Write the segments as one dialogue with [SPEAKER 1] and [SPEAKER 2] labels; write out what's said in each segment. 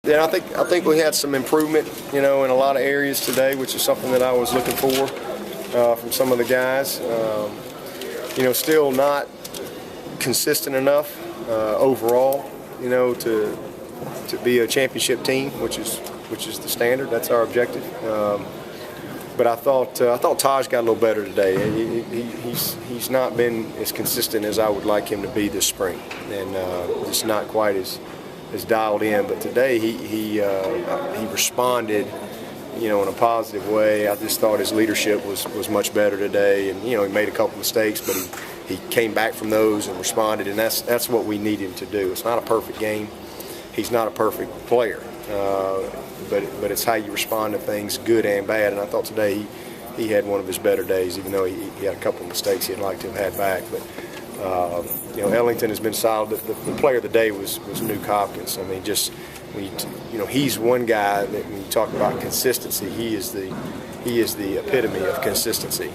[SPEAKER 1] Yeah, I think we had some improvement, in a lot of areas today, which is something that I was looking for from some of the guys. Still not consistent enough overall, to be a championship team, which is the standard. That's our objective. But I thought Taj got a little better today. He's not been as consistent as I would like him to be this spring, and just not quite as dialed in. But today he responded, in a positive way. I just thought his leadership was much better today, and he made a couple mistakes, but he came back from those and responded, and that's what we need him to do. It's not a perfect game. He's not a perfect player. But it's how you respond to things, good and bad. And I thought today he had one of his better days, even though he had a couple of mistakes he'd like to have had back. But Ellington has been solid. The player of the day was Nuke Hopkins. I mean, just he's one guy that when you talk about consistency, he is the epitome of consistency,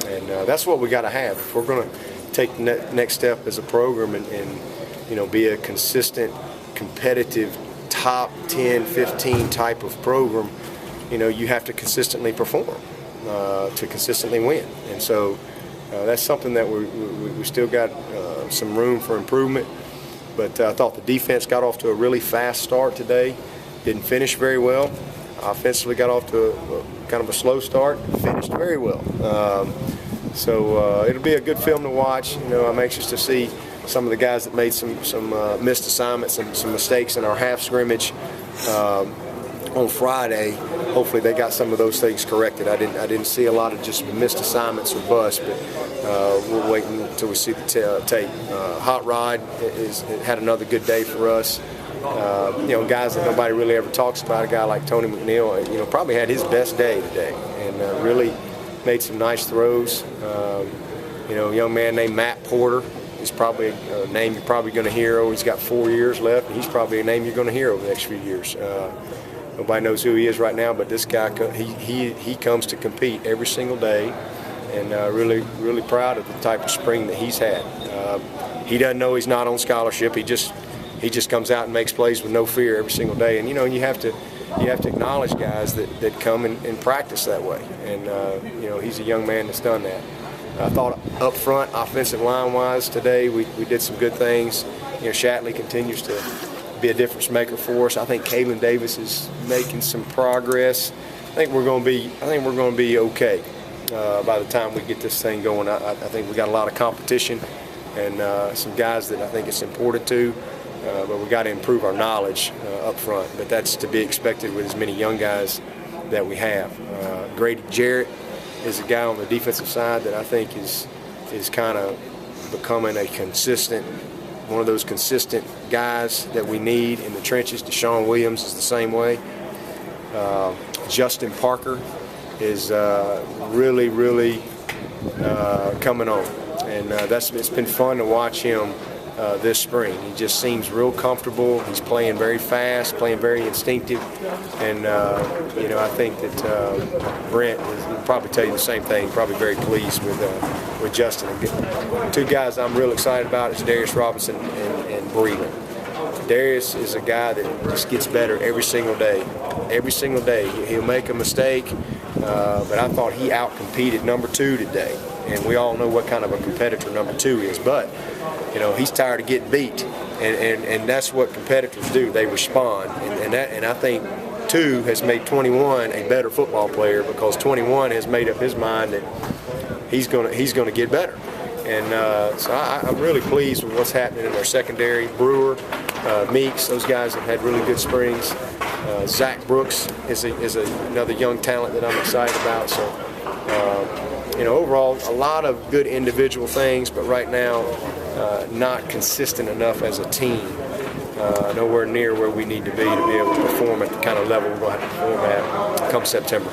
[SPEAKER 1] and that's what we got to have if we're going to take the next step as a program and be a consistent, competitive, top 10, 15 type of program. You have to consistently perform to consistently win, and so that's something that we still got some room for improvement. But I thought the defense got off to a really fast start today. Didn't finish very well. Offensively got off to a kind of a slow start. Finished very well. So it'll be a good film to watch. I'm anxious to see some of the guys that made some missed assignments and some mistakes in our half scrimmage on Friday. Hopefully they got some of those things corrected. I didn't see a lot of just missed assignments or busts, but we'll wait until we see the tape. Hot Rod had another good day for us. Guys that nobody really ever talks about. A guy like Tony McNeil, probably had his best day today, and really made some nice throws. A young man named Matt Porter. He's probably a name you're probably going to hear. He's got 4 years left, and he's probably a name you're going to hear over the next few years. Nobody knows who he is right now, but this guy, he comes to compete every single day, and really proud of the type of spring that he's had. He doesn't know he's not on scholarship. He just comes out and makes plays with no fear every single day. And you have to acknowledge guys that come and practice that way. And he's a young man that's done that. I thought up front, offensive line-wise today, we did some good things. Shatley continues to be a difference maker for us. I think Kalen Davis is making some progress. I think we're going to be okay by the time we get this thing going. I think we got a lot of competition and some guys that I think it's important to, but we got to improve our knowledge up front. But that's to be expected with as many young guys that we have. Grady Jarrett is a guy on the defensive side that I think is kind of becoming one of those consistent guys that we need in the trenches. Deshaun Williams is the same way. Justin Parker is really coming on, and it's been fun to watch him this spring. He just seems real comfortable. He's playing very fast, playing very instinctive, and I think that Brent will probably tell you the same thing. Probably very pleased with Justin. Two guys I'm real excited about is Darius Robinson and Breland. Darius is a guy that just gets better every single day. Every single day he'll make a mistake, but I thought he outcompeted number 2 today. And we all know what kind of a competitor number 2 is, but he's tired of getting beat, and that's what competitors do. They respond, and I think 2 has made 21 a better football player because 21 has made up his mind that he's gonna get better. And so I'm really pleased with what's happening in our secondary. Brewer, Meeks, those guys have had really good springs. Zach Brooks is another young talent that I'm excited about. So overall, a lot of good individual things, but right now not consistent enough as a team. Nowhere near where we need to be able to perform at the kind of level we're going to have to perform at come September.